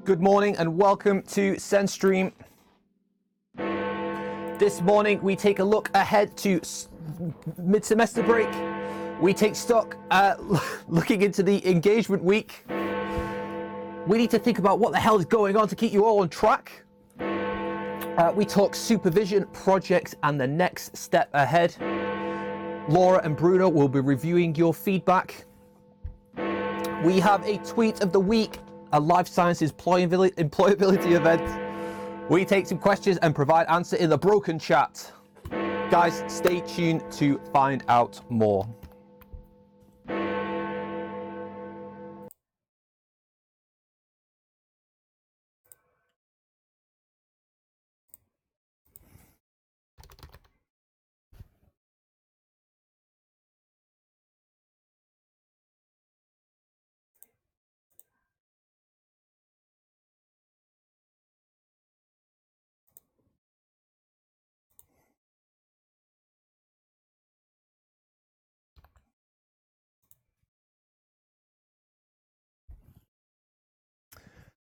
Good morning and welcome to SEN Stream. This morning we take a look ahead to mid-semester break. We take stock looking into the engagement week. We need to think about what the hell is going on to keep you all on track. We talk supervision, projects and the next step ahead. Laura and Bruno will be reviewing your feedback. We have a tweet of the week, a life sciences employability event. We take some questions and provide answer in the broken chat. Guys, stay tuned to find out more.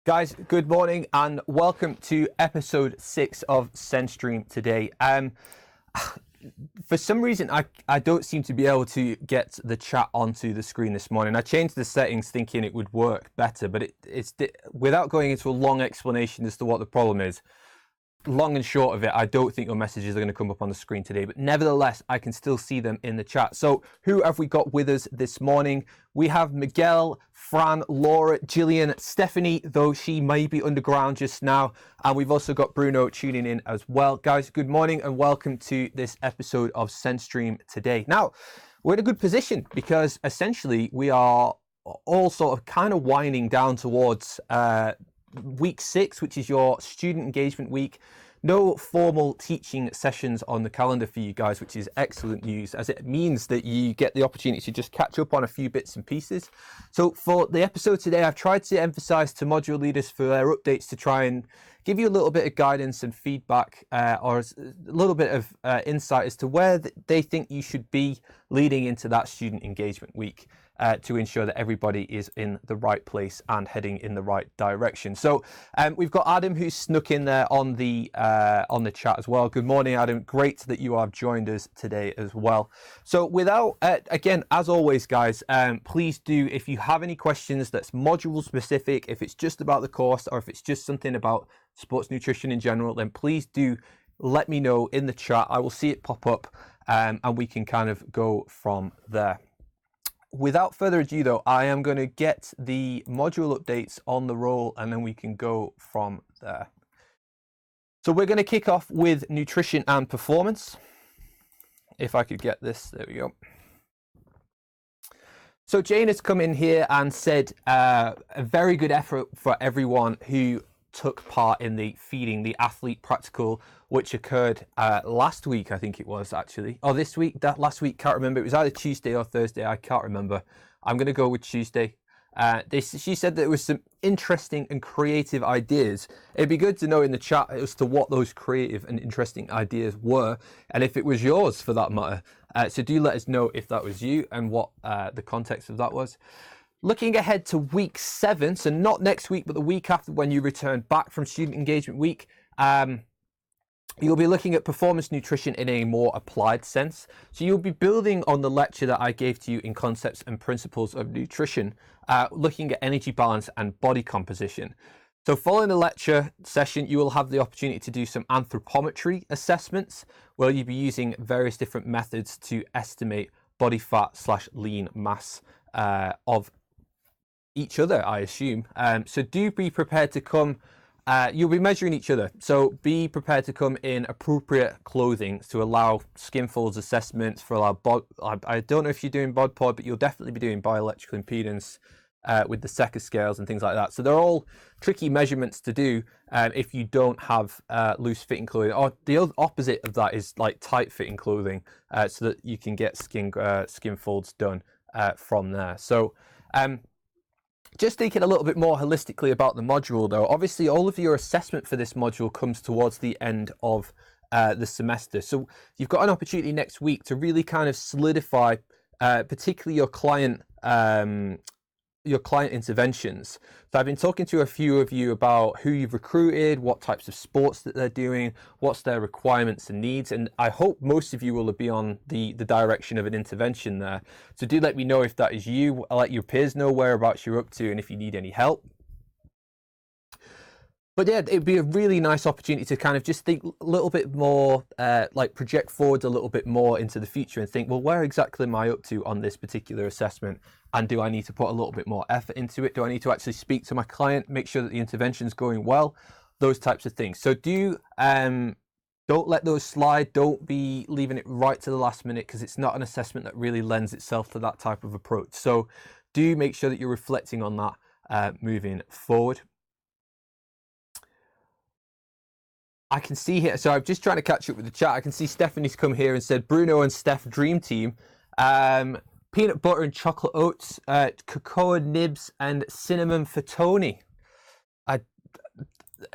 Guys, good morning and welcome to episode 6 of SEN Stream today. For some reason, I don't seem to be able to get the chat onto the screen this morning. I changed the settings thinking it would work better, but it's without going into a long explanation as to what the problem is. Long and short of it, I don't think your messages are going to come up on the screen today, but nevertheless, I can still see them in the chat. So who have we got with us this morning? We have Miguel, Fran, Laura, Gillian, Stephanie, though she may be underground just now. And we've also got Bruno tuning in as well. Guys, good morning and welcome to this episode of SEN Stream today. Now, we're in a good position because essentially we are all sort of kind of winding down towards week 6, which is your student engagement week. No formal teaching sessions on the calendar for you guys, which is excellent news, as it means that you get the opportunity to just catch up on a few bits and pieces. So for the episode today, I've tried to emphasize to module leaders for their updates to try and give you a little bit of guidance and feedback, or a little bit of insight as to where they think you should be leading into that student engagement week. To ensure that everybody is in the right place and heading in the right direction. So we've got Adam who's snuck in there on the chat as well. Good morning, Adam. Great that you have joined us today as well. So without, again, as always, guys, please do, if you have any questions that's module specific, if it's just about the course or if it's just something about sports nutrition in general, then please do let me know in the chat. I will see it pop up and we can kind of go from there. Without further ado, though, I am going to get the module updates on the roll and then we can go from there. So we're going to kick off with nutrition and performance. If I could get this, there we go. So Jane has come in here and said a very good effort for everyone who took part in the Feeding the Athlete practical, which occurred last week, I think it was actually, or this week, that last week, can't remember. It was either Tuesday or Thursday, I can't remember. I'm going to go with Tuesday. She said that there was some interesting and creative ideas. It'd be good to know in the chat as to what those creative and interesting ideas were, and if it was yours for that matter. So do let us know if that was you and what the context of that was. Looking ahead to week 7, so not next week, but the week after when you return back from Student Engagement Week, you'll be looking at performance nutrition in a more applied sense. So you'll be building on the lecture that I gave to you in Concepts and Principles of Nutrition, looking at energy balance and body composition. So following the lecture session, you will have the opportunity to do some anthropometry assessments, where you'll be using various different methods to estimate body fat / lean mass of each other, I assume. So do be prepared to come, you'll be measuring each other. So be prepared to come in appropriate clothing to allow skin folds assessments, for I don't know if you're doing bod pod, but you'll definitely be doing bioelectrical impedance with the Seca scales and things like that. So they're all tricky measurements to do if you don't have loose fitting clothing. Or the opposite of that is like tight fitting clothing, so that you can get skin folds done from there. So just thinking a little bit more holistically about the module, though, obviously all of your assessment for this module comes towards the end of the semester. So you've got an opportunity next week to really kind of solidify, particularly your client interventions. So I've been talking to a few of you about who you've recruited, what types of sports that they're doing, what's their requirements and needs, and I hope most of you will be on the direction of an intervention there. So do let me know if that is you. I'll let your peers know whereabouts you're up to and if you need any help. But yeah, it'd be a really nice opportunity to kind of just think a little bit more, like project forward a little bit more into the future and think, well, where exactly am I up to on this particular assessment? And do I need to put a little bit more effort into it? Do I need to actually speak to my client, make sure that the intervention's going well? Those types of things. So don't let those slide. Don't be leaving it right to the last minute, because it's not an assessment that really lends itself to that type of approach. So do make sure that you're reflecting on that moving forward. I can see here, so I'm just trying to catch up with the chat. I can see Stephanie's come here and said, Bruno and Steph dream team. Peanut butter and chocolate oats, cocoa nibs and cinnamon for Tony.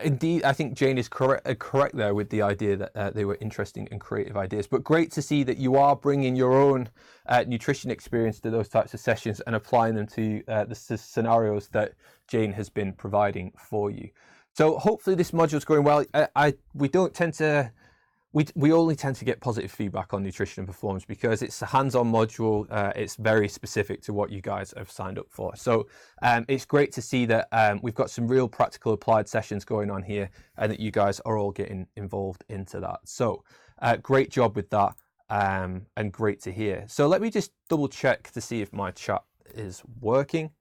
indeed, I think Jane is correct there with the idea that they were interesting and creative ideas. But great to see that you are bringing your own nutrition experience to those types of sessions and applying them to the scenarios that Jane has been providing for you. So hopefully this module is going well. We don't tend to. We only tend to get positive feedback on nutrition and performance because it's a hands-on module. It's very specific to what you guys have signed up for. So it's great to see that we've got some real practical applied sessions going on here and that you guys are all getting involved into that. So great job with that and great to hear. So let me just double check to see if my chat is working.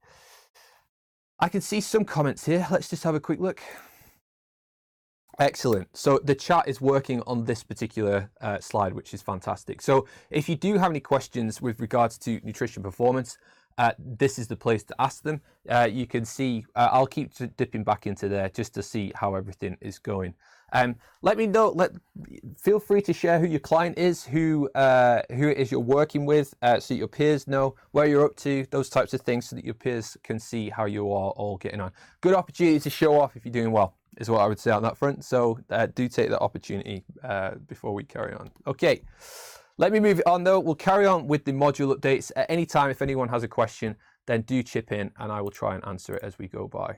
I can see some comments here. Let's just have a quick look. Excellent. So the chat is working on this particular slide, which is fantastic. So if you do have any questions with regards to nutrition performance, this is the place to ask them. You can see, I'll keep dipping back into there just to see how everything is going. Let me know, feel free to share who your client is, who it is you're working with, so your peers know where you're up to, those types of things, so that your peers can see how you are all getting on. Good opportunity to show off if you're doing well, is what I would say on that front. So do take that opportunity before we carry on. Okay, let me move it on though. We'll carry on with the module updates. At any time, if anyone has a question, then do chip in and I will try and answer it as we go by.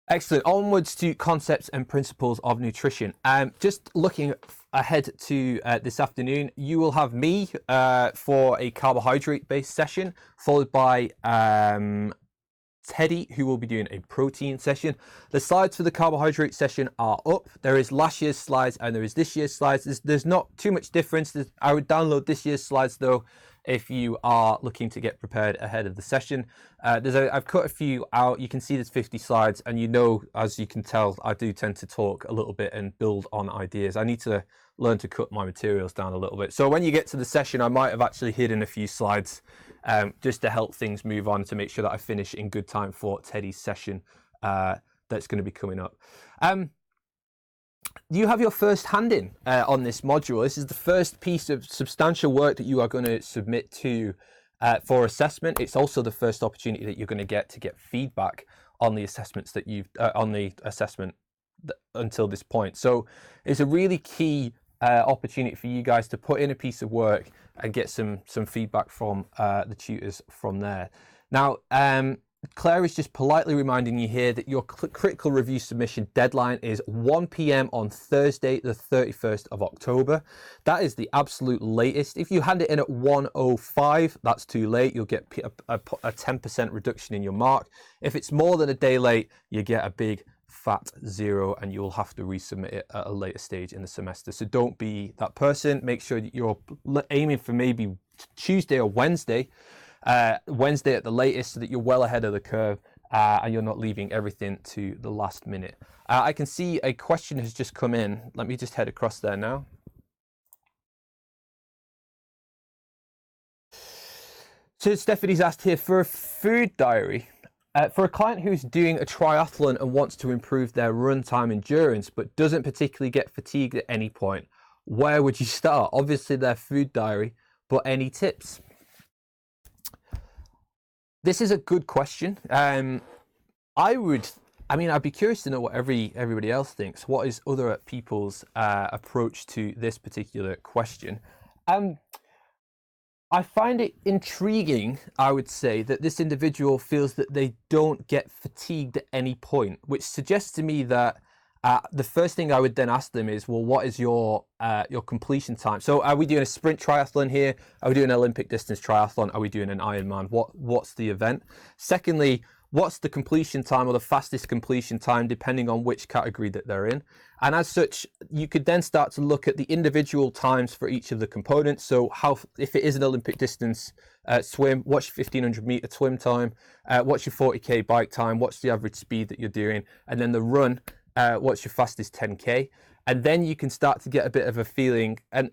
Excellent. Onwards to concepts and principles of nutrition. Just looking ahead to this afternoon, you will have me for a carbohydrate-based session, followed by Teddy, who will be doing a protein session. The slides for the carbohydrate session are up. There is last year's slides and there is this year's slides. There's not too much difference. I would download this year's slides though, if you are looking to get prepared ahead of the session. I've cut a few out. You can see there's 50 slides, and you know, as you can tell, I do tend to talk a little bit and build on ideas. I need to learn to cut my materials down a little bit. So when you get to the session, I might have actually hidden a few slides just to help things move on, to make sure that I finish in good time for Teddy's session that's going to be coming up. You have your first hand in on this module. This is the first piece of substantial work that you are going to submit to for assessment. It's also the first opportunity that you're going to get feedback on the assessments that you've until this point. So it's a really key opportunity for you guys to put in a piece of work and get some feedback from the tutors from there. Now, Claire is just politely reminding you here that your critical review submission deadline is 1 p.m. on Thursday, the 31st of October. That is the absolute latest. If you hand it in at 1:05, that's too late. You'll get a 10% reduction in your mark. If it's more than a day late, you get a big fat 0 and you'll have to resubmit it at a later stage in the semester. So don't be that person. Make sure that you're aiming for maybe Tuesday or Wednesday at the latest, so that you're well ahead of the curve and you're not leaving everything to the last minute. I can see a question has just come in. Let me just head across there now. So Stephanie's asked here, for a food diary, for a client who's doing a triathlon and wants to improve their run time endurance but doesn't particularly get fatigued at any point, where would you start? Obviously their food diary, but any tips? This is a good question. I'd be curious to know what everybody else thinks. What is other people's approach to this particular question? I find it intriguing, I would say, that this individual feels that they don't get fatigued at any point, which suggests to me that the first thing I would then ask them is, well, what is your completion time? So are we doing a sprint triathlon here? Are we doing an Olympic distance triathlon? Are we doing an Ironman? What's the event? Secondly, what's the completion time or the fastest completion time, depending on which category that they're in? And as such, you could then start to look at the individual times for each of the components. So if it is an Olympic distance swim, what's your 1500 meter swim time? What's your 40K bike time? What's the average speed that you're doing? And then the run, what's your fastest 10K? And then you can start to get a bit of a feeling and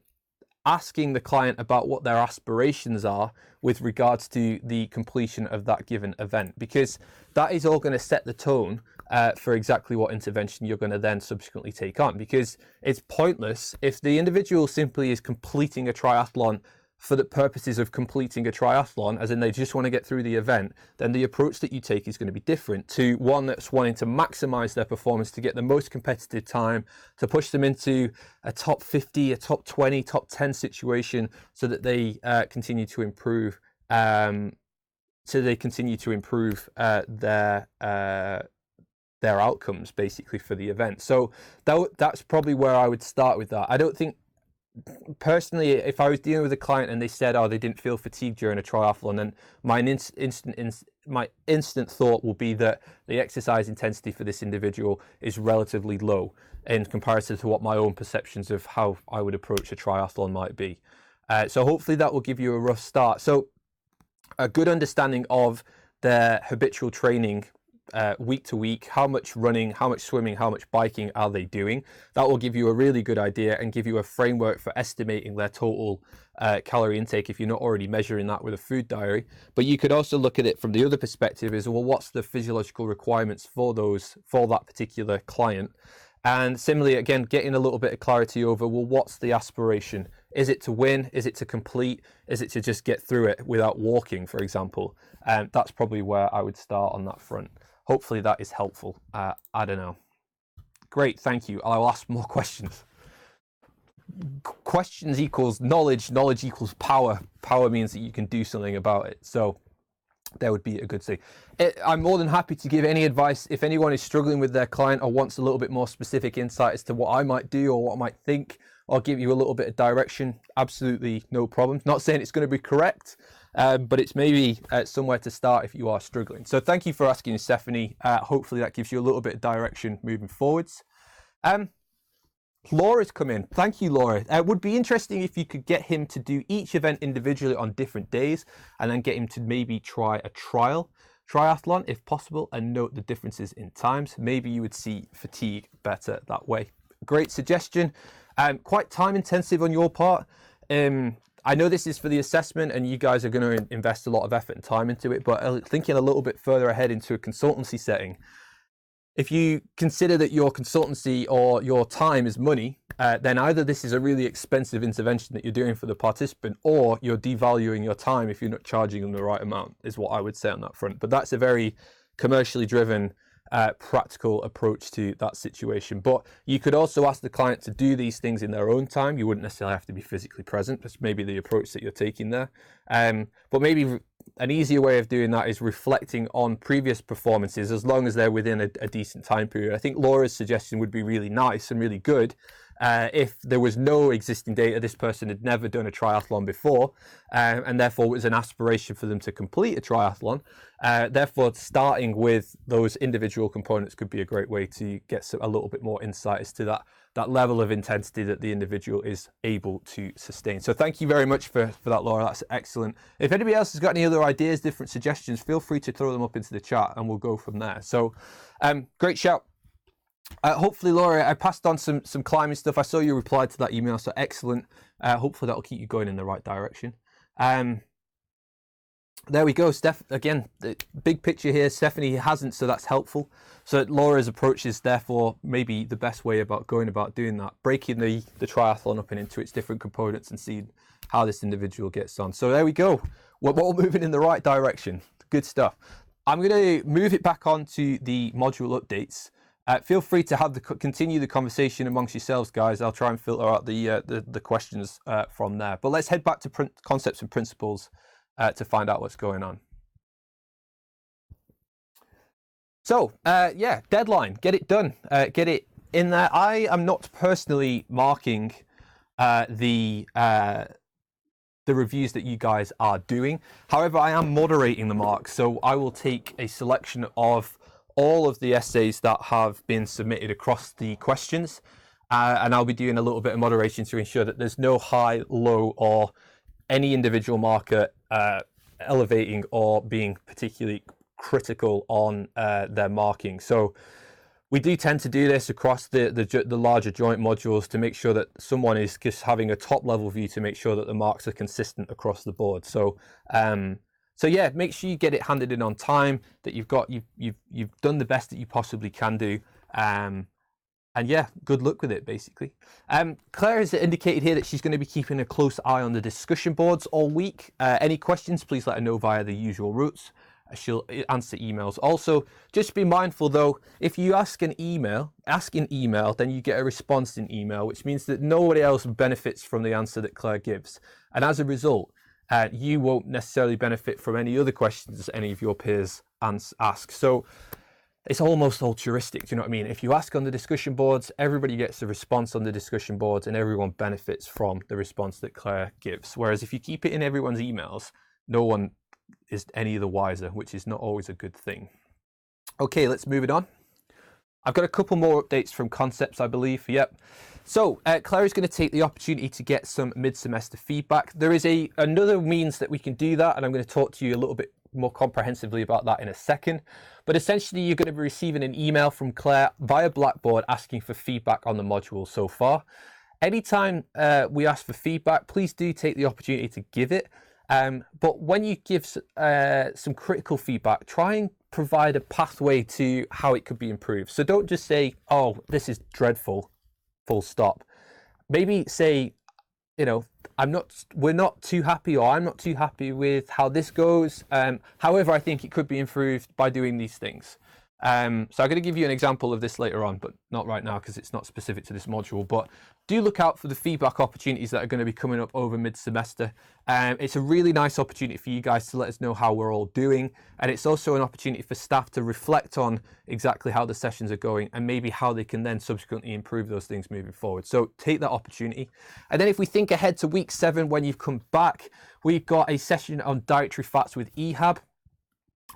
asking the client about what their aspirations are with regards to the completion of that given event, because that is all going to set the tone for exactly what intervention you're going to then subsequently take on. Because it's pointless if the individual simply is completing a triathlon for the purposes of completing a triathlon, as in they just want to get through the event, then the approach that you take is going to be different to one that's wanting to maximize their performance, to get the most competitive time, to push them into a top 50, a top 20, top 10 situation, so that they continue to improve. Their outcomes basically for the event. So that's probably where I would start with that. I don't think, personally, if I was dealing with a client and they said, oh, they didn't feel fatigued during a triathlon, then my instant thought will be that the exercise intensity for this individual is relatively low in comparison to what my own perceptions of how I would approach a triathlon might be. So hopefully that will give you a rough start. So a good understanding of their habitual training week to week, how much running, how much swimming, how much biking are they doing. That will give you a really good idea and give you a framework for estimating their total calorie intake if you're not already measuring that with a food diary. But you could also look at it from the other perspective, is, well, what's the physiological requirements for that particular client? And similarly, again, getting a little bit of clarity over, well, what's the aspiration? Is it to win? Is it to complete? Is it to just get through it without walking, for example? That's probably where I would start on that front. Hopefully that is helpful. I don't know. Great, thank you. I'll ask more questions. Questions equals knowledge, knowledge equals power. Power means that you can do something about it. So there would be a good thing. I'm more than happy to give any advice if anyone is struggling with their client or wants a little bit more specific insight as to what I might do or what I might think. I'll give you a little bit of direction. Absolutely no problem. Not saying it's going to be correct, but it's maybe somewhere to start if you are struggling. So thank you for asking, Stephanie. Hopefully that gives you a little bit of direction moving forwards. Laura's come in. Thank you, Laura. It would be interesting if you could get him to do each event individually on different days and then get him to maybe try a triathlon if possible and note the differences in times. Maybe you would see fatigue better that way. Great suggestion. Quite time intensive on your part. I know this is for the assessment and you guys are going to invest a lot of effort and time into it, but thinking a little bit further ahead into a consultancy setting, if you consider that your consultancy or your time is money, then either this is a really expensive intervention that you're doing for the participant, or you're devaluing your time if you're not charging them the right amount, is what I would say on that front. But that's a very commercially driven, practical approach to that situation. But you could also ask the client to do these things in their own time. You wouldn't necessarily have to be physically present. That's maybe the approach that you're taking there. But maybe an easier way of doing that is reflecting on previous performances, as long as they're within a decent time period. I think Laura's suggestion would be really nice and really good. If there was no existing data, this person had never done a triathlon before, and therefore it was an aspiration for them to complete a triathlon. Therefore, starting with those individual components could be a great way to get a little bit more insight as to that level of intensity that the individual is able to sustain. So thank you very much for that, Laura. That's excellent. If anybody else has got any other ideas, different suggestions, feel free to throw them up into the chat and we'll go from there. So great shout. Hopefully, Laura, I passed on some climbing stuff. I saw you replied to that email, so excellent. Hopefully that'll keep you going in the right direction. There we go, Steph. Again, the big picture here. Stephanie hasn't, so that's helpful. So Laura's approach is therefore maybe the best way about going about doing that, breaking the triathlon up into its different components and seeing how this individual gets on. So there we go. We're all moving in the right direction. Good stuff. I'm going to move it back on to the module updates. Feel free to continue the conversation amongst yourselves, guys. I'll try and filter out the questions from there. But let's head back to concepts and principles to find out what's going on. So yeah, deadline, get it done, get it in there. I am not personally marking the reviews that you guys are doing. However, I am moderating the marks, so I will take a selection of all of the essays that have been submitted across the questions, and I'll be doing a little bit of moderation to ensure that there's no high, low, or any individual marker elevating or being particularly critical on their marking. So we do tend to do this across the larger joint modules to make sure that someone is just having a top level view to make sure that the marks are consistent across the board. So so yeah, make sure you get it handed in on time, that you've done the best that you possibly can do. And yeah, good luck with it, basically. Claire has indicated here that she's going to be keeping a close eye on the discussion boards all week. Any questions, please let her know via the usual routes. She'll answer emails. Also, just be mindful though, if you ask in email, then you get a response in email, which means that nobody else benefits from the answer that Claire gives. And as a result, you won't necessarily benefit from any other questions any of your peers ask. So it's almost altruistic, do you know what I mean? If you ask on the discussion boards, everybody gets a response on the discussion boards and everyone benefits from the response that Claire gives. Whereas if you keep it in everyone's emails, no one is any the wiser, which is not always a good thing. Okay, let's move it on. I've got a couple more updates from Concepts, I believe. Yep. So Claire is going to take the opportunity to get some mid-semester feedback. There is another means that we can do that, and I'm going to talk to you a little bit more comprehensively about that in a second. But essentially, you're going to be receiving an email from Claire via Blackboard asking for feedback on the module so far. Anytime we ask for feedback, please do take the opportunity to give it. But when you give some critical feedback, try and provide a pathway to how it could be improved. So don't just say, oh, this is dreadful, full stop. Maybe say, you know, we're not too happy, or I'm not too happy with how this goes. However, I think it could be improved by doing these things. So I'm going to give you an example of this later on, but not right now because it's not specific to this module. But do look out for the feedback opportunities that are going to be coming up over mid-semester. It's a really nice opportunity for you guys to let us know how we're all doing. And it's also an opportunity for staff to reflect on exactly how the sessions are going and maybe how they can then subsequently improve those things moving forward. So take that opportunity. And then if we think ahead to week 7, when you've come back, we've got a session on dietary fats with EHAB.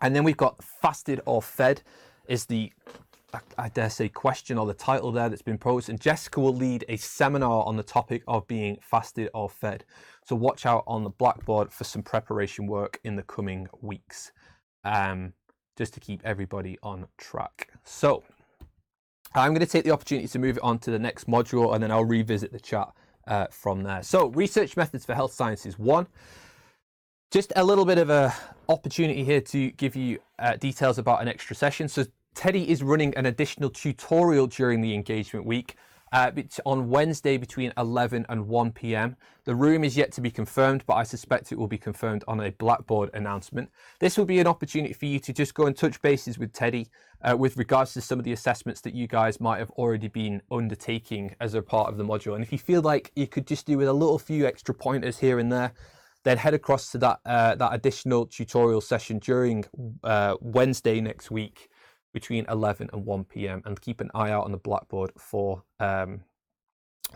And then we've got fasted or fed is the, I dare say, question or the title there that's been posed. And Jessica will lead a seminar on the topic of being fasted or fed. So watch out on the Blackboard for some preparation work in the coming weeks, just to keep everybody on track. So I'm going to take the opportunity to move it on to the next module, and then I'll revisit the chat from there. So research methods for health sciences 1. Just a little bit of a opportunity here to give you details about an extra session. So Teddy is running an additional tutorial during the engagement week on Wednesday between 11 and 1 p.m. The room is yet to be confirmed, but I suspect it will be confirmed on a Blackboard announcement. This will be an opportunity for you to just go and touch bases with Teddy with regards to some of the assessments that you guys might have already been undertaking as a part of the module. And if you feel like you could just do with a little few extra pointers here and there, then head across to that additional tutorial session during Wednesday next week between 11 and 1 p.m. and keep an eye out on the Blackboard for the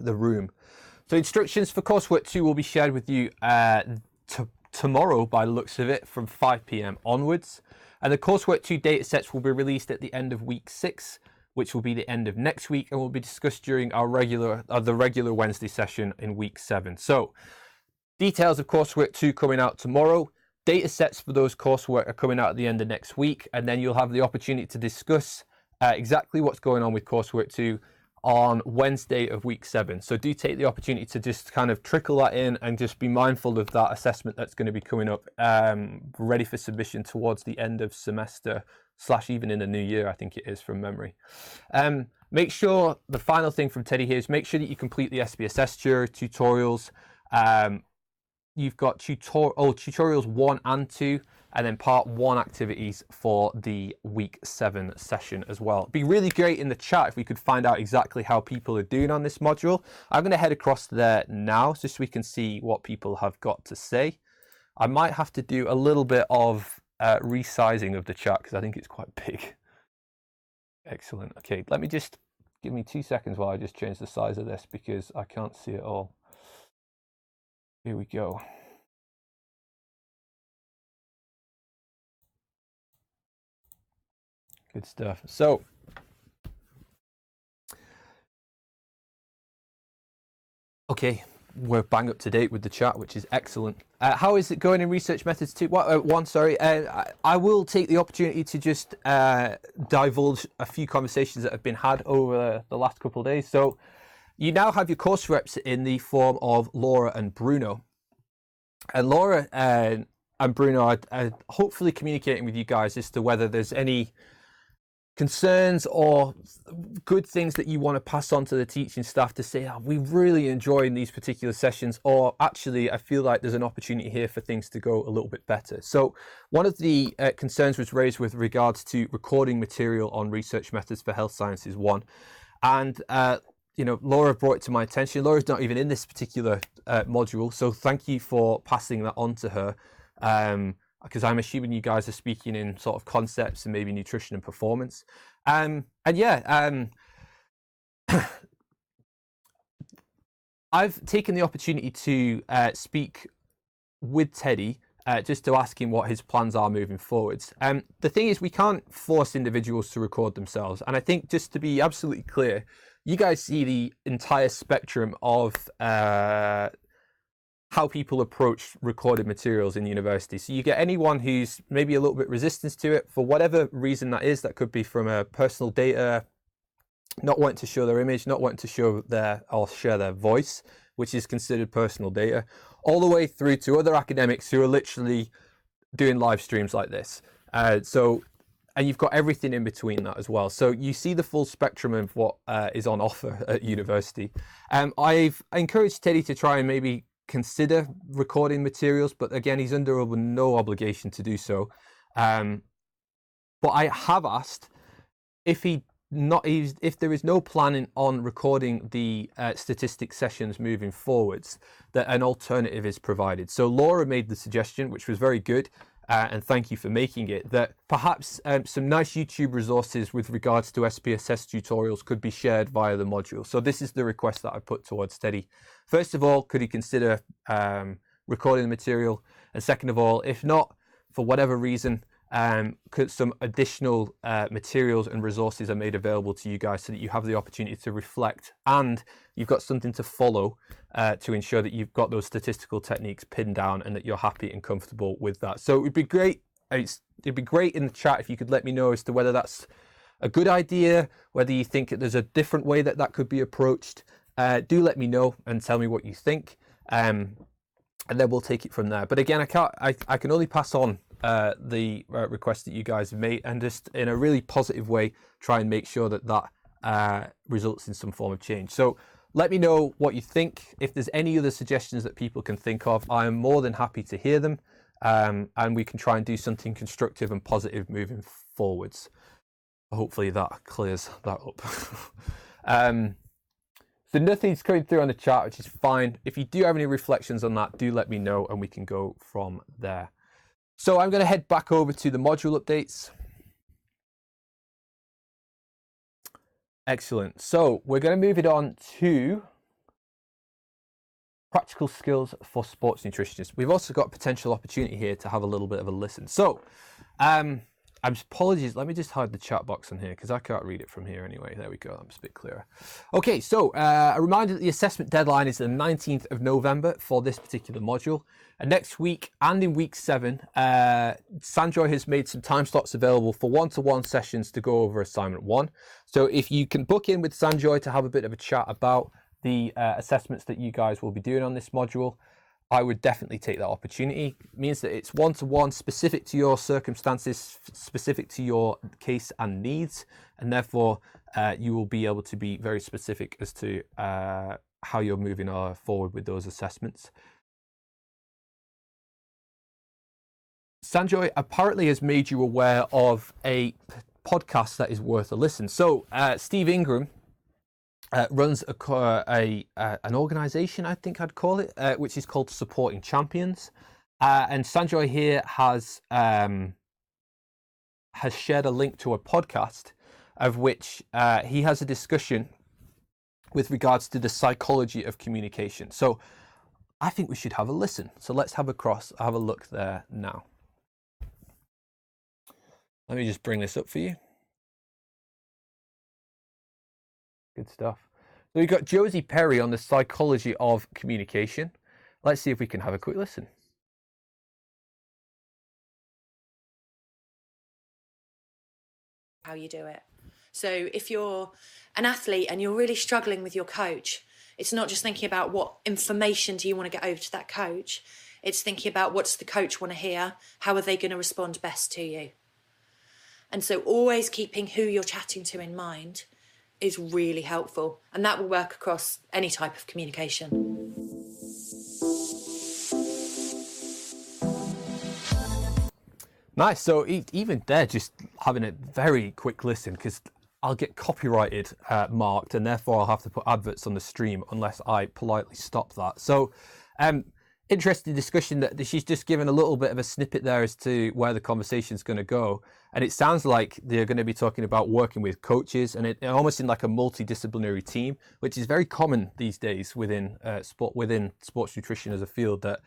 room. So instructions for coursework 2 will be shared with you tomorrow by the looks of it from 5 p.m. onwards. And the coursework 2 data sets will be released at the end of week 6, which will be the end of next week, and will be discussed during our the regular Wednesday session in week 7. So details of coursework 2 coming out tomorrow. Data sets for those coursework are coming out at the end of next week, and then you'll have the opportunity to discuss exactly what's going on with coursework 2 on Wednesday of week 7. So do take the opportunity to just kind of trickle that in and just be mindful of that assessment that's going to be coming up, ready for submission towards the end of semester / even in the new year, I think it is from memory. Make sure, the final thing from Teddy here is make sure that you complete the SPSS tutorials. You've got tutorials 1 and 2, and then part 1 activities for the week 7 session as well. It'd be really great in the chat if we could find out exactly how people are doing on this module. I'm going to head across there now just so we can see what people have got to say. I might have to do a little bit of resizing of the chat because I think it's quite big. Excellent. Okay, give me 2 seconds while I just change the size of this because I can't see it all. Here we go. Good stuff. So, okay, we're bang up to date with the chat, which is excellent. How is it going in research methods 2? 1, sorry. I will take the opportunity to just divulge a few conversations that have been had over the last couple of days. So, you now have your course reps in the form of Laura and Bruno. And Laura and Bruno are hopefully communicating with you guys as to whether there's any concerns or good things that you want to pass on to the teaching staff to say, oh, we really enjoyed these particular sessions, or actually I feel like there's an opportunity here for things to go a little bit better. So one of the concerns was raised with regards to recording material on research methods for health sciences 1. And Laura brought it to my attention. Laura's not even in this particular module, so thank you for passing that on to her. Because I'm assuming you guys are speaking in sort of concepts and maybe nutrition and performance. I've taken the opportunity to speak with Teddy just to ask him what his plans are moving forwards. The thing is, we can't force individuals to record themselves. And I think, just to be absolutely clear, you guys see the entire spectrum of how people approach recorded materials in university. So you get anyone who's maybe a little bit resistant to it for whatever reason that is. That could be from a personal data, not wanting to show their image, not wanting to show or share their voice, which is considered personal data, all the way through to other academics who are literally doing live streams like this. And you've got everything in between that as well. So you see the full spectrum of what is on offer at university. I've encouraged Teddy to try and maybe consider recording materials, but again, he's under no obligation to do so. But I have asked if there is no planning on recording the statistics sessions moving forwards, that an alternative is provided. So Laura made the suggestion, which was very good, and thank you for making it, that perhaps some nice YouTube resources with regards to SPSS tutorials could be shared via the module. So this is the request that I put towards Teddy. First of all, could he consider recording the material? And second of all, if not, for whatever reason, could some additional materials and resources are made available to you guys so that you have the opportunity to reflect and you've got something to follow to ensure that you've got those statistical techniques pinned down and that you're happy and comfortable with that. So it would be great. It'd be great in the chat if you could let me know as to whether that's a good idea, whether you think that there's a different way that could be approached. Do let me know and tell me what you think, and then we'll take it from there. But again, I can only pass on the request that you guys have made, and just in a really positive way try and make sure that results in some form of change. So let me know what you think. If there's any other suggestions that people can think of, I am more than happy to hear them, and we can try and do something constructive and positive moving forwards. Hopefully that clears that up. So nothing's coming through on the chat, which is fine. If you do have any reflections on that, do let me know and we can go from there. So I'm going to head back over to the module updates. Excellent. So we're going to move it on to practical skills for sports nutritionists. We've also got a potential opportunity here to have a little bit of a listen. So apologies, let me just hide the chat box on here because I can't read it from here anyway. There we go, that's a bit clearer. Okay, so a reminder that the assessment deadline is the 19th of November for this particular module. And next week and in week 7, Sanjoy has made some time slots available for one-to-one sessions to go over assignment 1. So if you can book in with Sanjoy to have a bit of a chat about the assessments that you guys will be doing on this module, I would definitely take that opportunity. It means that it's one-to-one, specific to your circumstances, specific to your case and needs, and therefore you will be able to be very specific as to how you're moving forward with those assessments. Sanjoy apparently has made you aware of a podcast that is worth a listen. So Steve Ingram runs an organization, I think I'd call it, which is called Supporting Champions. And Sanjoy here has shared a link to a podcast of which he has a discussion with regards to the psychology of communication. So I think we should have a listen. So let's have a look there now. Let me just bring this up for you. Good stuff. So we've got Josie Perry on the psychology of communication. Let's see if we can have a quick listen. How you do it. So if you're an athlete and you're really struggling with your coach, it's not just thinking about what information do you want to get over to that coach. It's thinking about what does the coach want to hear? How are they going to respond best to you? And so always keeping who you're chatting to in mind is really helpful. And that will work across any type of communication. Nice. So even there, just having a very quick listen, because I'll get copyrighted marked, and therefore I'll have to put adverts on the stream unless I politely stop that. So interesting discussion that she's just given a little bit of a snippet there as to where the conversation's going to go. And it sounds like they're going to be talking about working with coaches and it almost in like a multidisciplinary team, which is very common these days within sports nutrition as a field, that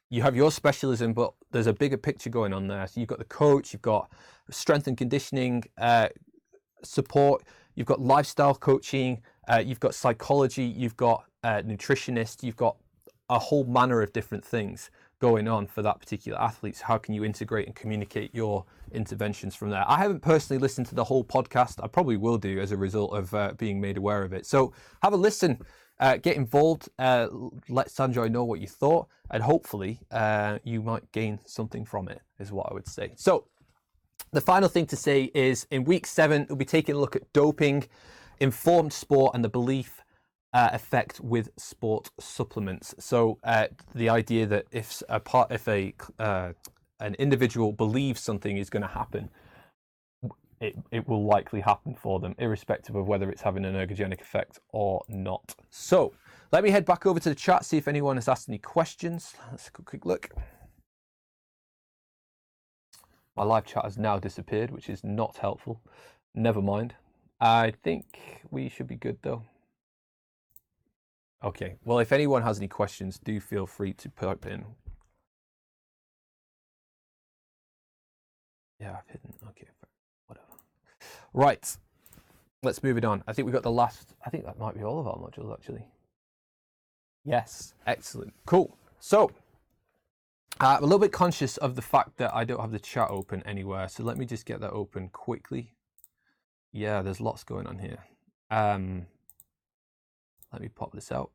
you have your specialism, but there's a bigger picture going on there. So you've got the coach, you've got strength and conditioning support, you've got lifestyle coaching, you've got psychology, you've got nutritionists, you've got a whole manner of different things going on for that particular athlete. So how can you integrate and communicate your interventions from there? I haven't personally listened to the whole podcast. I probably will do as a result of being made aware of it. So have a listen. Get involved, let Sanjoy know what you thought, and hopefully you might gain something from it, is what I would say. So the final thing to say is in week 7, we'll be taking a look at doping, informed sport, and the belief effect with sport supplements. So the idea that if an individual believes something is going to happen, it will likely happen for them, irrespective of whether it's having an ergogenic effect or not. So let me head back over to the chat, see if anyone has asked any questions. Let's have a quick look. My live chat has now disappeared, which is not helpful. Never mind. I think we should be good though. Okay, well, if anyone has any questions, do feel free to put in. Yeah, I've hidden. Okay, whatever. Right, let's move it on. I think we got the last, I think that might be all of our modules actually. Yes, excellent, cool. So, I'm a little bit conscious of the fact that I don't have the chat open anywhere, so let me just get that open quickly. Yeah, there's lots going on here. Let me pop this out.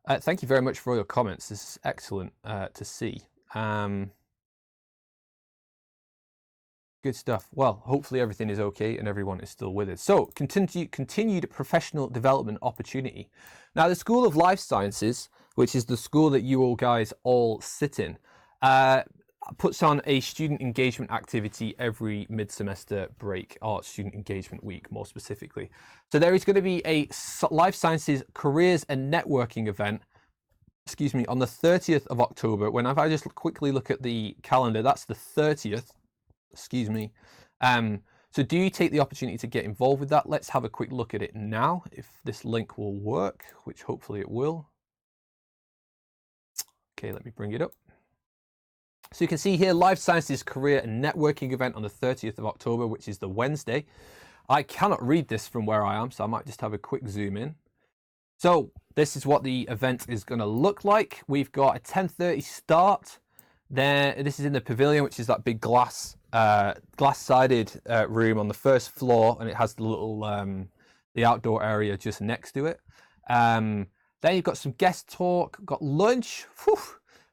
Thank you very much for all your comments. This is excellent to see. Good stuff. Well, hopefully everything is okay and everyone is still with us. So, continued professional development opportunity. Now, the School of Life Sciences, which is the school that you all guys all sit in, puts on a student engagement activity every mid-semester break, or student engagement week more specifically. So there is going to be a life sciences careers and networking event, on the 30th of October. When if I just quickly look at the calendar, that's the 30th, so do you take the opportunity to get involved with that? Let's have a quick look at it now, if this link will work, which hopefully it will. Okay, let me bring it up. So you can see here, Life Sciences Career and Networking event on the 30th of October, which is the Wednesday. I cannot read this from where I am, so I might just have a quick zoom in. So this is what the event is going to look like. We've got a 10:30 start. This is in the pavilion, which is that big glass-sided room on the first floor, and it has the little the outdoor area just next to it. Then you've got some guest talk, got lunch. Whew.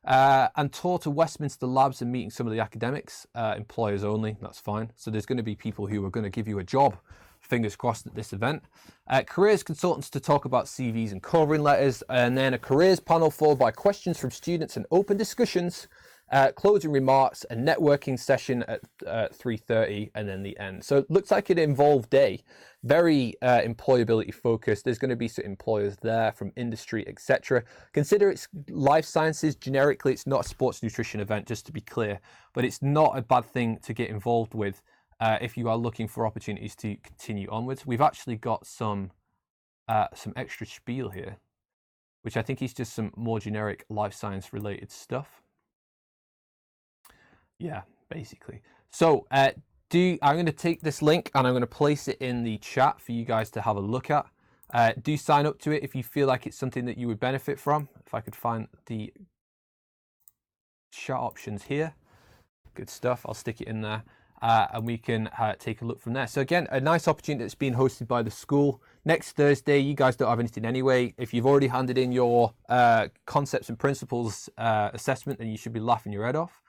And tour to Westminster Labs and meeting some of the academics, employers only, that's fine. So there's going to be people who are going to give you a job, fingers crossed, at this event. Careers consultants to talk about CVs and covering letters, and then a careers panel followed by questions from students and open discussions, closing remarks, a networking session at 3:30, and then the end. So it looks like an involved day, very employability focused. There's going to be some employers there from industry, etc. Consider it's life sciences. Generically, it's not a sports nutrition event, just to be clear, but it's not a bad thing to get involved with if you are looking for opportunities to continue onwards. We've actually got some extra spiel here, which I think is just some more generic life science related stuff. Yeah, basically. So I'm going to take this link and I'm going to place it in the chat for you guys to have a look at. Do sign up to it if you feel like it's something that you would benefit from. If I could find the chat options here. Good stuff. I'll stick it in there and we can take a look from there. So again, a nice opportunity that's being hosted by the school. Next Thursday, you guys don't have anything anyway. If you've already handed in your concepts and principles assessment, then you should be laughing your head off.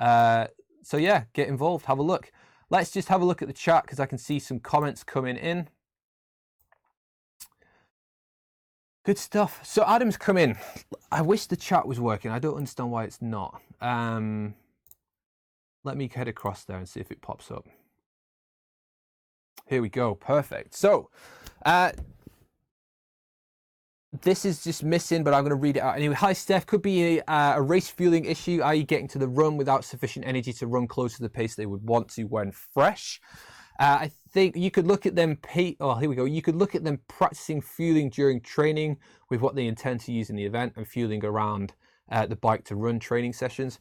So yeah, get involved, have a look. Let's just have a look at the chat because I can see some comments coming in. Good stuff. So Adam's come in. I wish the chat was working. I don't understand why it's not. Let me head across there and see if it pops up. Here we go. Perfect. So this is just missing, but I'm going to read it out anyway. Hi, Steph. Could be a race fueling issue, i.e. getting to the run without sufficient energy to run close to the pace they would want to when fresh. I think you could look at them here we go. You could look at them practicing fueling during training with what they intend to use in the event and fueling around the bike to run training sessions.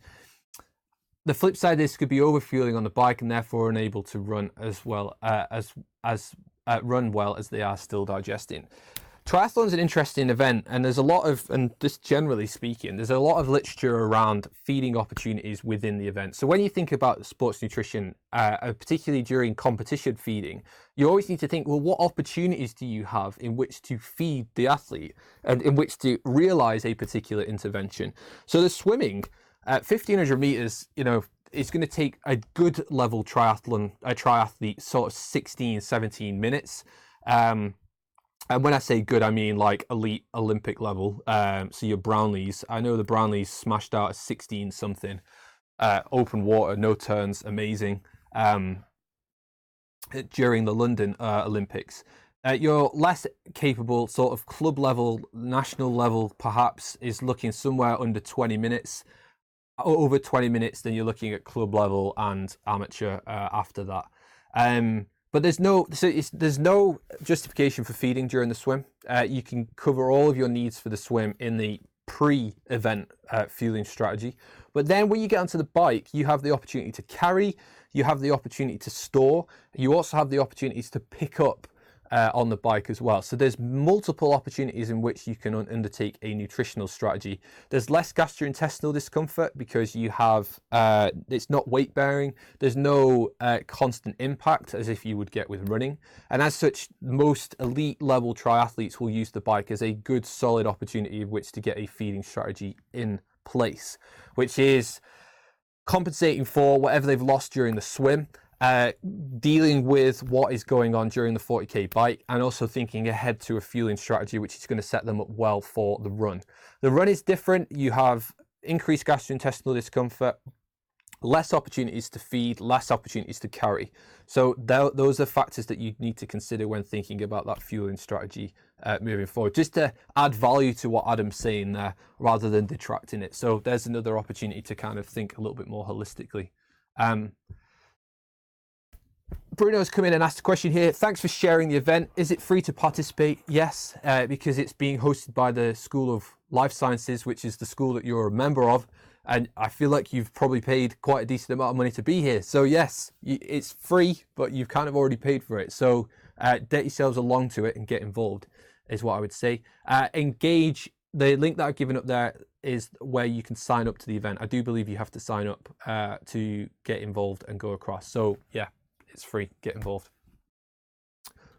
The flip side, this could be overfueling on the bike and therefore unable to run as well run well as they are still digesting. Triathlon's an interesting event, and there's a lot of, and just generally speaking, there's a lot of literature around feeding opportunities within the event. So when you think about sports nutrition, particularly during competition feeding, you always need to think, well, what opportunities do you have in which to feed the athlete and in which to realize a particular intervention? So the swimming at 1500 meters, you know, it's going to take a good level triathlete sort of 16, 17 minutes. And when I say good, I mean like elite Olympic level. So your Brownlees, I know the Brownlees smashed out at 16 something, open water, no turns, amazing. During the London Olympics, your less capable sort of club level, national level, perhaps is looking somewhere under 20 minutes. Over 20 minutes, then you're looking at club level and amateur after that. But there's no justification for feeding during the swim. You can cover all of your needs for the swim in the pre-event fueling strategy. But then when you get onto the bike, you have the opportunity to carry, you have the opportunity to store, you also have the opportunities to pick up on the bike as well. So there's multiple opportunities in which you can undertake a nutritional strategy. There's less gastrointestinal discomfort because you have, it's not weight bearing. There's no constant impact as if you would get with running. And as such, most elite level triathletes will use the bike as a good solid opportunity of which to get a feeding strategy in place, which is compensating for whatever they've lost during the swim, dealing with what is going on during the 40k bike, and also thinking ahead to a fueling strategy which is going to set them up well for the run. The run is different. You have increased gastrointestinal discomfort, less opportunities to feed, less opportunities to carry. So those are factors that you need to consider when thinking about that fueling strategy moving forward, just to add value to what Adam's saying there rather than detracting it. So there's another opportunity to kind of think a little bit more holistically. Bruno's come in and asked a question here. Thanks for sharing the event. Is it free to participate? Yes, because it's being hosted by the School of Life Sciences, which is the school that you're a member of. And I feel like you've probably paid quite a decent amount of money to be here. So yes, it's free, but you've kind of already paid for it. So get yourselves along to it and get involved is what I would say. Engage. The link that I've given up there is where you can sign up to the event. I do believe you have to sign up to get involved and go across. So yeah. It's free. Get involved.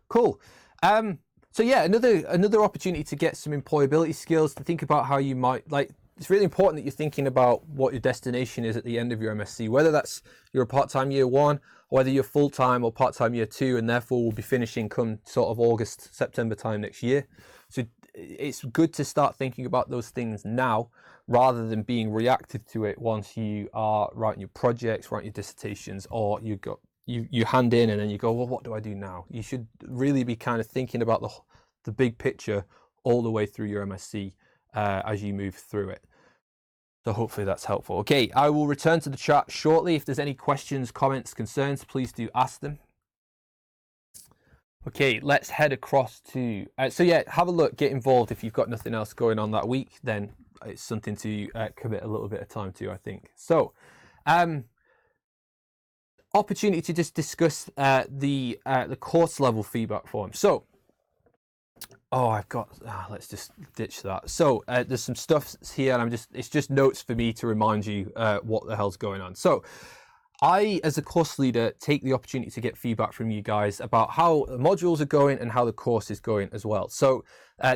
Cool. So yeah, another opportunity to get some employability skills, to think about how you might, like, it's really important that you're thinking about what your destination is at the end of your MSc, whether that's you're a part-time year one, or whether you're full-time or part-time year two, and therefore will be finishing come sort of August, September time next year. So it's good to start thinking about those things now, rather than being reactive to it once you are writing your projects, writing your dissertations, or you hand in and then you go, well, what do I do now? You should really be kind of thinking about the big picture all the way through your MSc as you move through it. So hopefully that's helpful. Okay, I will return to the chat shortly. If there's any questions, comments, concerns, please do ask them. Okay, let's head across to, so yeah, have a look, get involved. If you've got nothing else going on that week, then it's something to commit a little bit of time to, I think. So, opportunity to just discuss the course level feedback form. So, let's just ditch that. So there's some stuff here, and it's just notes for me to remind you what the hell's going on. So I, as a course leader, take the opportunity to get feedback from you guys about how the modules are going and how the course is going as well. So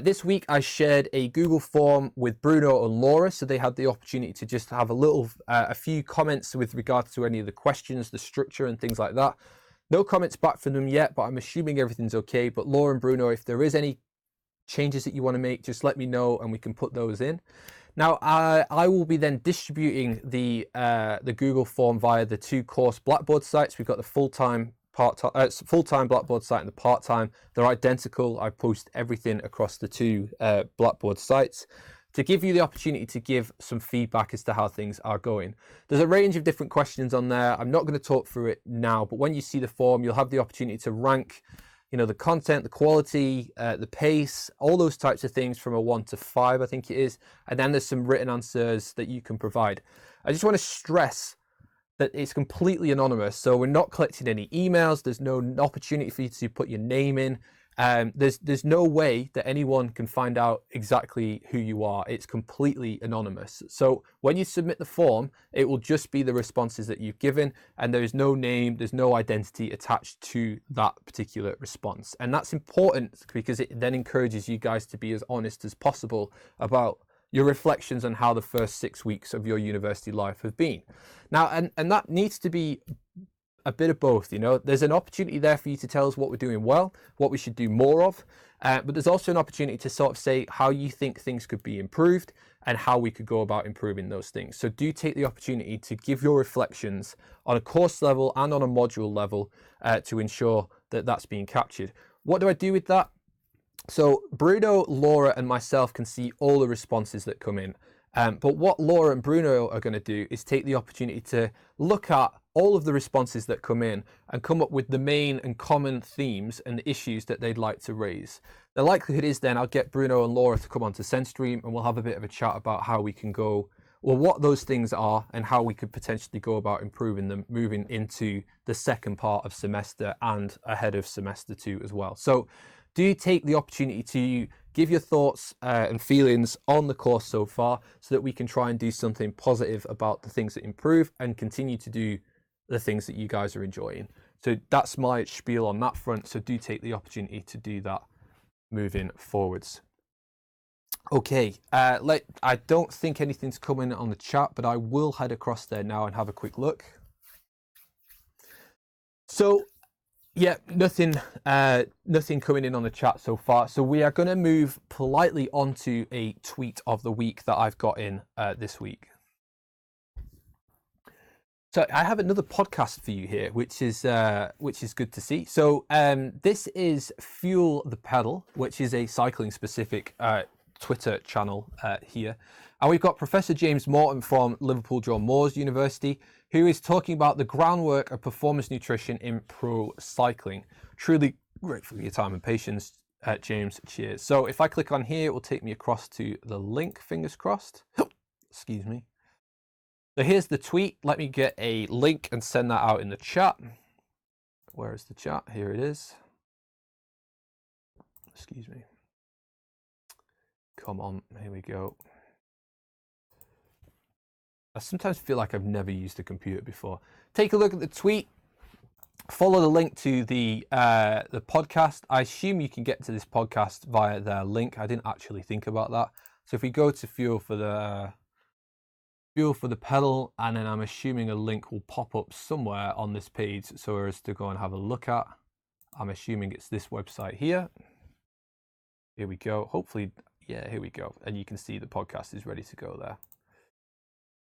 this week I shared a Google form with Bruno and Laura, so they had the opportunity to just have a few comments with regards to any of the questions, the structure and things like that. No comments back from them yet, but I'm assuming everything's okay. But Laura and Bruno, if there is any changes that you want to make, just let me know and we can put those in. Now, I will be then distributing the Google form via the two course Blackboard sites. We've got the full-time Blackboard site and the part-time. They're identical. I post everything across the two Blackboard sites to give you the opportunity to give some feedback as to how things are going. There's a range of different questions on there. I'm not going to talk through it now, but when you see the form, you'll have the opportunity to rank the content, the quality, the pace, all those types of things from a 1 to 5, I think it is. And then there's some written answers that you can provide. I just want to stress that it's completely anonymous. So we're not collecting any emails. There's no opportunity for you to put your name in. There's no way that anyone can find out exactly who you are. It's completely anonymous. So when you submit the form, it will just be the responses that you've given, and there's no name, there's no identity attached to that particular response. And that's important because it then encourages you guys to be as honest as possible about your reflections on how the first 6 weeks of your university life have been. Now, and that needs to be a bit of both. There's an opportunity there for you to tell us what we're doing well, what we should do more of, but there's also an opportunity to sort of say how you think things could be improved and how we could go about improving those things. So do take the opportunity to give your reflections on a course level and on a module level to ensure that that's being captured. What do I do with that? So Bruno, Laura and myself can see all the responses that come in. But what Laura and Bruno are going to do is take the opportunity to look at all of the responses that come in and come up with the main and common themes and issues that they'd like to raise. The likelihood is then I'll get Bruno and Laura to come onto SENstream and we'll have a bit of a chat about how we can go, well, what those things are and how we could potentially go about improving them moving into the second part of semester and ahead of semester 2 as well. So do take the opportunity to give your thoughts and feelings on the course so far so that we can try and do something positive about the things that improve and continue to do the things that you guys are enjoying. So that's my spiel on that front. So do take the opportunity to do that moving forwards. Okay, I don't think anything's coming on the chat, but I will head across there now and have a quick look. So yeah, nothing coming in on the chat so far. So we are going to move politely onto a tweet of the week that I've got in this week. So I have another podcast for you here, which is good to see. So this is Fuel the Pedal, which is a cycling specific Twitter channel here. And we've got Professor James Morton from Liverpool John Moores University, who is talking about the groundwork of performance nutrition in pro cycling. Truly grateful for your time and patience, James. Cheers. So if I click on here, it will take me across to the link, fingers crossed. Excuse me. So here's the tweet. Let me get a link and send that out in the chat. Where is the chat? Here it is. Excuse me. Come on, here we go. I sometimes feel like I've never used a computer before. Take a look at the tweet. Follow the link to the podcast. I assume you can get to this podcast via their link. I didn't actually think about that. So if we go to Fuel for the Pedal, and then I'm assuming a link will pop up somewhere on this page so as to go and have a look at. I'm assuming it's this website here. Here we go. Hopefully, yeah, here we go. And you can see the podcast is ready to go there.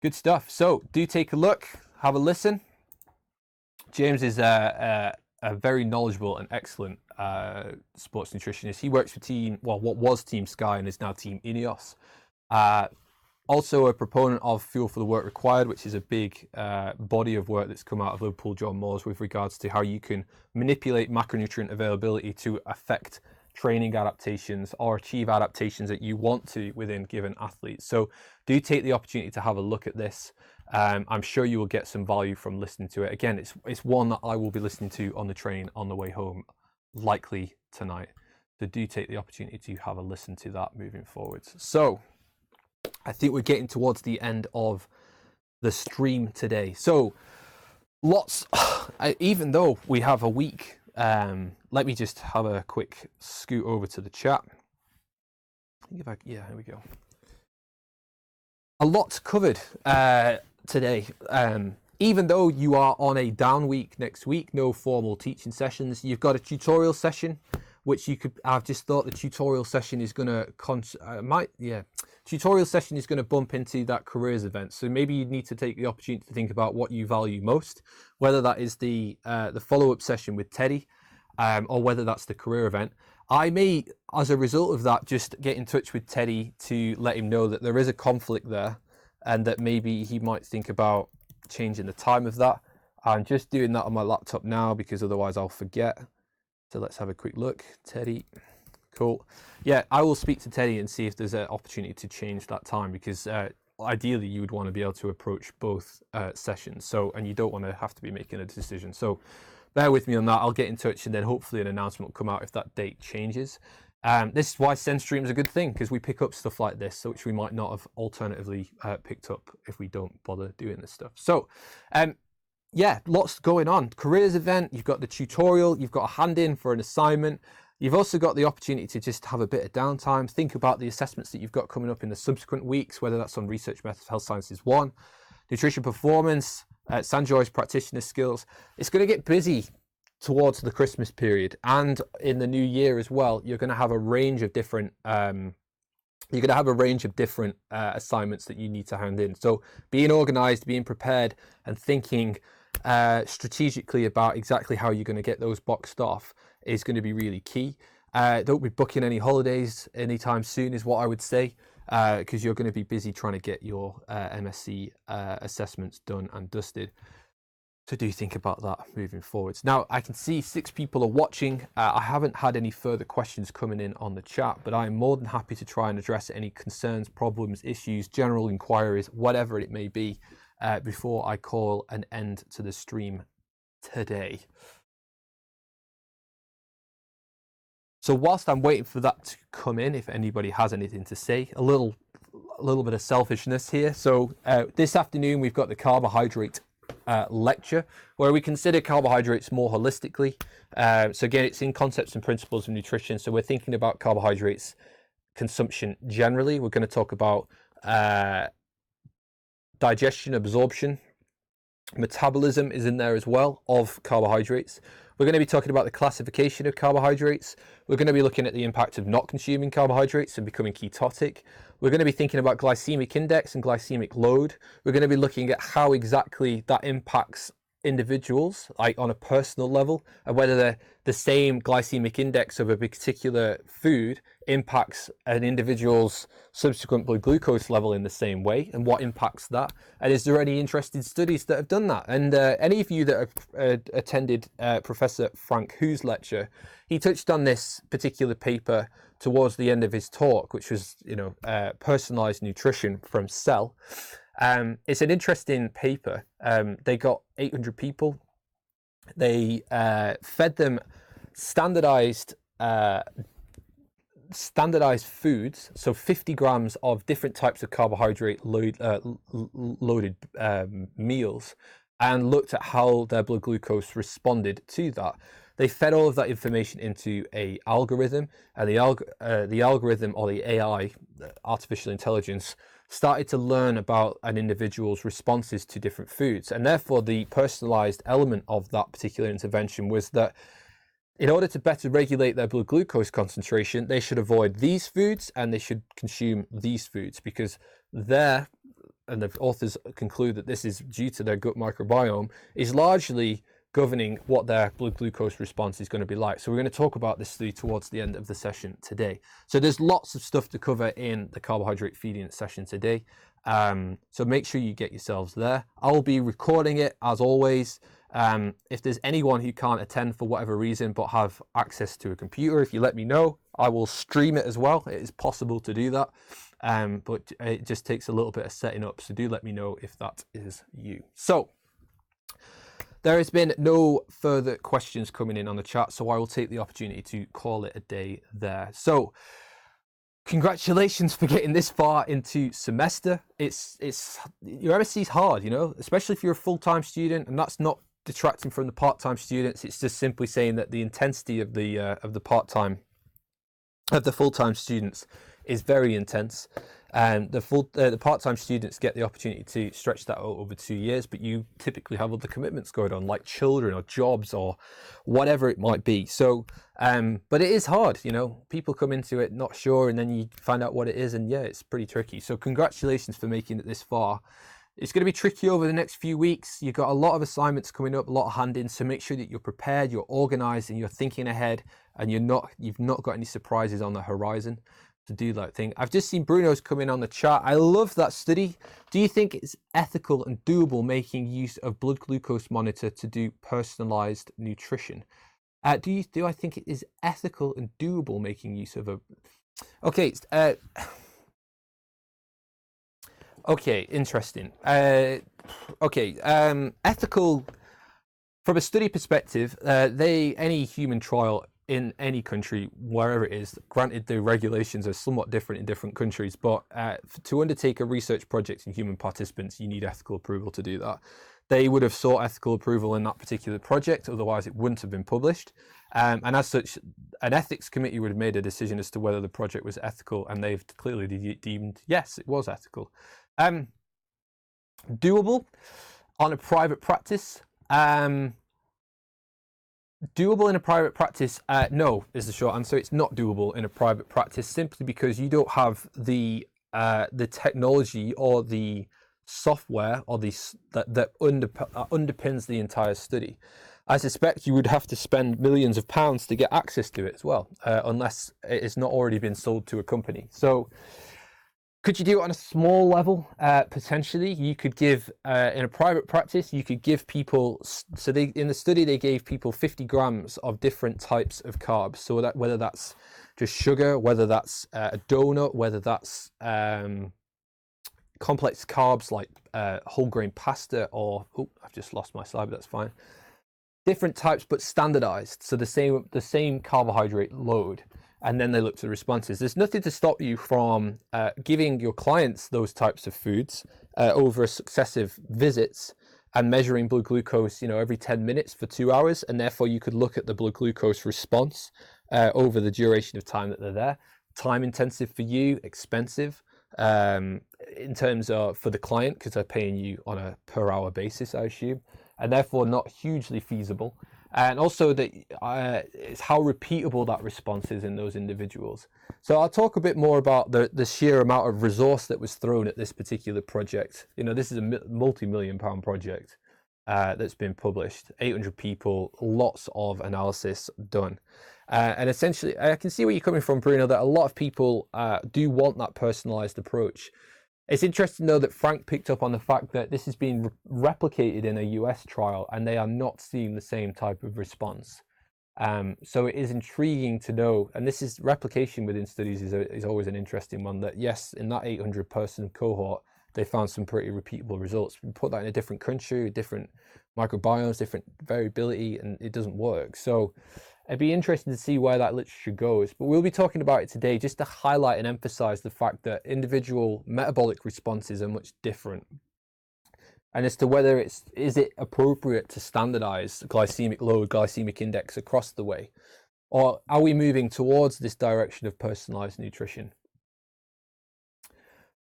Good stuff. So do take a look, have a listen. James is a very knowledgeable and excellent sports nutritionist. He works for what was Team Sky and is now Team Ineos. Also a proponent of Fuel for the Work Required, which is a big body of work that's come out of Liverpool John Moores with regards to how you can manipulate macronutrient availability to affect training adaptations or achieve adaptations that you want to within given athletes. So do take the opportunity to have a look at this. I'm sure you will get some value from listening to it. Again, it's one that I will be listening to on the train on the way home, likely tonight. So do take the opportunity to have a listen to that moving forwards. So I think we're getting towards the end of the stream today. So Lots, even though we have a week, let me just have a quick scoot over to the chat. Yeah, here we go. A lot covered today. Even though you are on a down week next week, no formal teaching sessions, you've got a tutorial session, which you could. I've just thought the tutorial session is going to tutorial session is going to bump into that careers event. So maybe you need to take the opportunity to think about what you value most, whether that is the follow-up session with Teddy, or whether that's the career event. I may, as a result of that, just get in touch with Teddy to let him know that there is a conflict there, and that maybe he might think about changing the time of that. I'm just doing that on my laptop now because otherwise I'll forget. So let's have a quick look. Teddy, cool. Yeah, I will speak to Teddy and see if there's an opportunity to change that time, because ideally you would want to be able to approach both sessions. So, and you don't want to have to be making a decision. So bear with me on that. I'll get in touch, and then hopefully an announcement will come out if that date changes. This is why SEN Stream is a good thing, because we pick up stuff like this, which we might not have alternatively picked up if we don't bother doing this stuff. So, yeah, lots going on. Careers event, you've got the tutorial, you've got a hand in for an assignment. You've also got the opportunity to just have a bit of downtime, think about the assessments that you've got coming up in the subsequent weeks, whether that's on Research Methods Health Sciences 1, Nutrition Performance, Sanjoy's Practitioner Skills. It's going to get busy towards the Christmas period, and in the new year as well. You're going to have a range of different assignments that you need to hand in. So being organized, being prepared, and thinking strategically about exactly how you're going to get those boxed off is going to be really key. Don't be booking any holidays anytime soon is what I would say, because you're going to be busy trying to get your MSc assessments done and dusted. So do think about that moving forwards. Now, I can see 6 people are watching. I haven't had any further questions coming in on the chat, but I'm more than happy to try and address any concerns, problems, issues, general inquiries, whatever it may be, before I call an end to the stream today. So whilst I'm waiting for that to come in, if anybody has anything to say, a little bit of selfishness here. So this afternoon, we've got the carbohydrate lecture, where we consider carbohydrates more holistically. So again, it's in Concepts and Principles of Nutrition. So we're thinking about carbohydrates consumption generally. We're going to talk about digestion, absorption, metabolism is in there as well of carbohydrates. We're going to be talking about the classification of carbohydrates. We're going to be looking at the impact of not consuming carbohydrates and becoming ketotic. We're going to be thinking about glycemic index and glycemic load. We're going to be looking at how exactly that impacts individuals, like on a personal level, and whether the same glycemic index of a particular food impacts an individual's subsequent blood glucose level in the same way, and what impacts that. And is there any interested studies that have done that? And any of you that have attended Professor Frank Hu's lecture, he touched on this particular paper towards the end of his talk, which was, personalized nutrition from Cell. It's an interesting paper. They got 800 people. They fed them standardized foods, so 50 grams of different types of carbohydrate loaded meals, and looked at how their blood glucose responded to that. They fed all of that information into a algorithm, and the algorithm, or the AI, artificial intelligence, started to learn about an individual's responses to different foods. And therefore the personalized element of that particular intervention was that in order to better regulate their blood glucose concentration, they should avoid these foods and they should consume these foods, because and the authors conclude that this is due to their gut microbiome, is largely governing what their blood glucose response is going to be like. So we're going to talk about this towards the end of the session today. So there's lots of stuff to cover in the carbohydrate feeding session today. So make sure you get yourselves there. I will be recording it as always. If there's anyone who can't attend for whatever reason but have access to a computer, if you let me know, I will stream it as well. It is possible to do that, but it just takes a little bit of setting up. So do let me know if that is you. So there has been no further questions coming in on the chat, so I will take the opportunity to call it a day there. So congratulations for getting this far into semester. It's your MSc is hard, especially if you're a full-time student, and that's not detracting from the part-time students. It's just simply saying that the intensity of the full-time students is very intense, and the part-time students get the opportunity to stretch that out over 2 years, but you typically have other commitments going on, like children or jobs or whatever it might be. So but it is hard, you know, people come into it not sure, and then you find out what it is, and yeah, it's pretty tricky. So congratulations for making it this far. It's going to be tricky over the next few weeks. You've got a lot of assignments coming up, a lot of hand-ins, so make sure that you're prepared, you're organized, and you're thinking ahead, and you've not got any surprises on the horizon to do that thing. I've just seen Bruno's come in on the chat. I love that study. Do you think it's ethical and doable making use of blood glucose monitor to do personalized nutrition? Do I think it is ethical and doable making use of a... Okay, okay, interesting. Ethical, from a study perspective, any human trial in any country, wherever it is, granted the regulations are somewhat different in different countries, but to undertake a research project in human participants, you need ethical approval to do that. They would have sought ethical approval in that particular project, otherwise it wouldn't have been published. And as such, an ethics committee would have made a decision as to whether the project was ethical, and they've clearly deemed, yes, it was ethical. Doable on a private practice? Doable in a private practice? No, is the short answer. It's not doable in a private practice, simply because you don't have the technology or the software or that underpins the entire study. I suspect you would have to spend millions of pounds to get access to it as well, unless it has not already been sold to a company. So could you do it on a small level? Potentially. You could give, in a private practice, you could give people, so in the study they gave people 50 grams of different types of carbs. So that whether that's just sugar, whether that's a donut, whether that's complex carbs like whole grain pasta, or, oh, I've just lost my slide, but that's fine. Different types, but standardized. So the same carbohydrate load. And then they look to the responses. There's nothing to stop you from giving your clients those types of foods over successive visits and measuring blood glucose, you know, every 10 minutes for 2 hours. And therefore you could look at the blood glucose response over the duration of time that they're there. Time intensive for you, expensive in terms of for the client, because they're paying you on a per hour basis, I assume, and therefore not hugely feasible. And also that it's how repeatable that response is in those individuals. So I'll talk a bit more about the sheer amount of resource that was thrown at this particular project. You know, this is a multi-million-pound project that's been published. 800 people, lots of analysis done. And essentially, I can see where you're coming from, Bruno, that a lot of people do want that personalized approach. It's interesting, though, that Frank picked up on the fact that this is being replicated in a US trial, and they are not seeing the same type of response. So it is intriguing to know, and this is replication within studies is always an interesting one, that yes, in that 800-person cohort, they found some pretty repeatable results. We put that in a different country, with different microbiomes, different variability, and it doesn't work. So it'd be interesting to see where that literature goes, but we'll be talking about it today just to highlight and emphasize the fact that individual metabolic responses are much different. And as to whether is it appropriate to standardize glycemic load, glycemic index across the way, or are we moving towards this direction of personalized nutrition?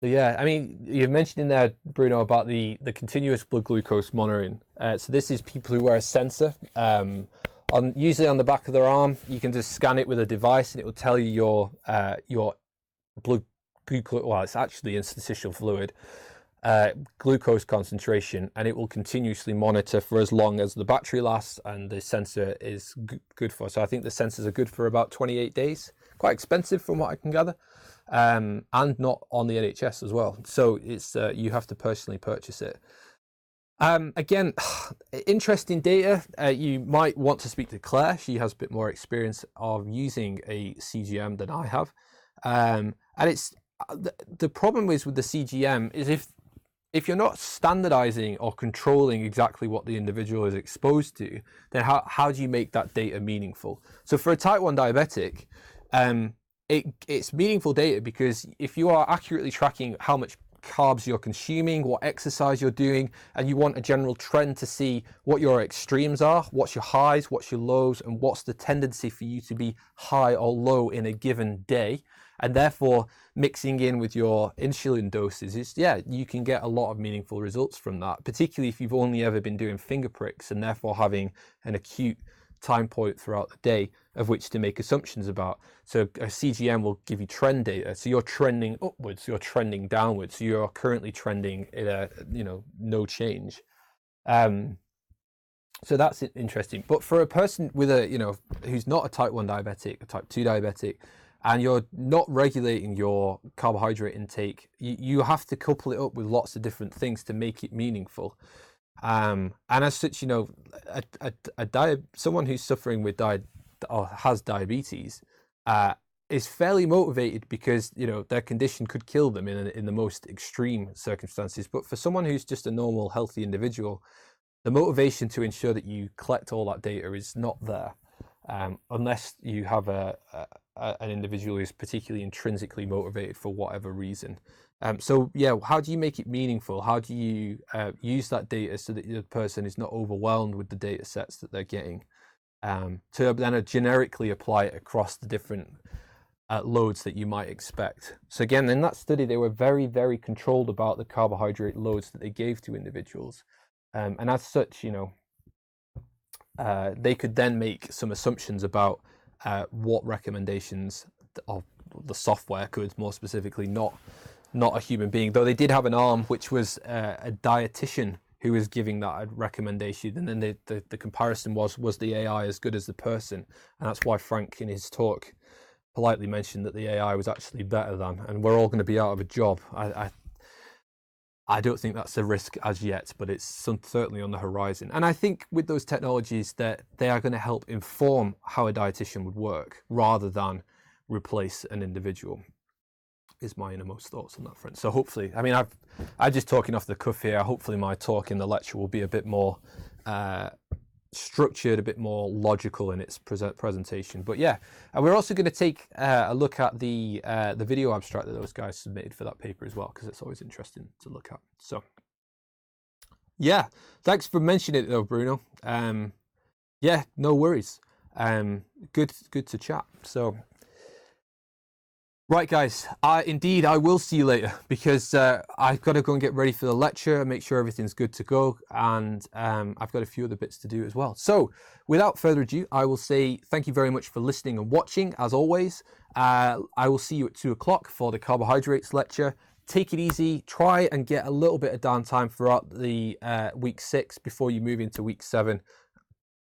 So yeah, I mean, you mentioned in there, Bruno, about the continuous blood glucose monitoring. So this is people who wear a sensor. Usually on the back of their arm, you can just scan it with a device, and it will tell you your blood glucose. Well, it's actually interstitial fluid glucose concentration, and it will continuously monitor for as long as the battery lasts and the sensor is good for. So I think the sensors are good for about 28 days. Quite expensive from what I can gather, and not on the NHS as well. So it's you have to personally purchase it. Again, interesting data. You might want to speak to Claire. She has a bit more experience of using a CGM than I have. And it's the problem is with the CGM is if you're not standardizing or controlling exactly what the individual is exposed to, then how do you make that data meaningful? So for a type 1 diabetic, it's meaningful data because if you are accurately tracking how much carbs you're consuming, what exercise you're doing, and you want a general trend to see what your extremes are, what's your highs, what's your lows, and what's the tendency for you to be high or low in a given day. And therefore, mixing in with your insulin doses is, yeah, you can get a lot of meaningful results from that, particularly if you've only ever been doing finger pricks and therefore having an acute time point throughout the day of which to make assumptions about. So a CGM will give you trend data. So you're trending upwards, you're trending downwards. So you're currently trending in a, no change. So that's interesting. But for a person with a, who's not a type 1 diabetic, a type 2 diabetic, and you're not regulating your carbohydrate intake, you have to couple it up with lots of different things to make it meaningful. And as such, someone who's suffering with or has diabetes is fairly motivated because their condition could kill them in the most extreme circumstances. But for someone who's just a normal, healthy individual, the motivation to ensure that you collect all that data is not there, unless you have an individual who's particularly intrinsically motivated for whatever reason. So yeah, how do you make it meaningful? How do you use that data so that the person is not overwhelmed with the data sets that they're getting, to then generically apply it across the different loads that you might expect? So again, in that study, they were very, very controlled about the carbohydrate loads that they gave to individuals. And as such, they could then make some assumptions about what recommendations of the software could, more specifically, not a human being, though they did have an arm which was a dietitian who was giving that recommendation, and then the comparison was the AI as good as the person, and that's why Frank in his talk politely mentioned that the AI was actually better than, and we're all going to be out of a job. I don't think that's a risk as yet, but it's certainly on the horizon. And I think with those technologies that they are going to help inform how a dietitian would work rather than replace an individual, is my innermost thoughts on that front. So hopefully, I'm just talking off the cuff here. Hopefully my talk in the lecture will be a bit more structured, a bit more logical in its presentation. But yeah, and we're also going to take a look at the video abstract that those guys submitted for that paper as well, because it's always interesting to look at. So yeah, thanks for mentioning it though, Bruno. Yeah, no worries. Good to chat. So right, guys, I will see you later, because I've got to go and get ready for the lecture and make sure everything's good to go, and I've got a few other bits to do as well. So without further ado, I will say thank you very much for listening and watching, as always. I will see you at 2 o'clock for the carbohydrates lecture. Take it easy, try and get a little bit of downtime throughout the week 6 before you move into week 7.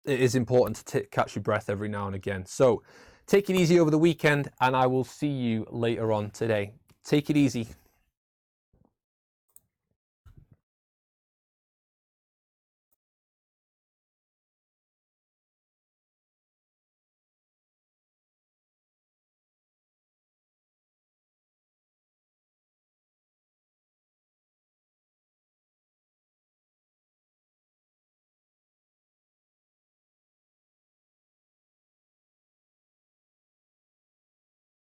It is important to catch your breath every now and again. So take it easy over the weekend, and I will see you later on today. Take it easy.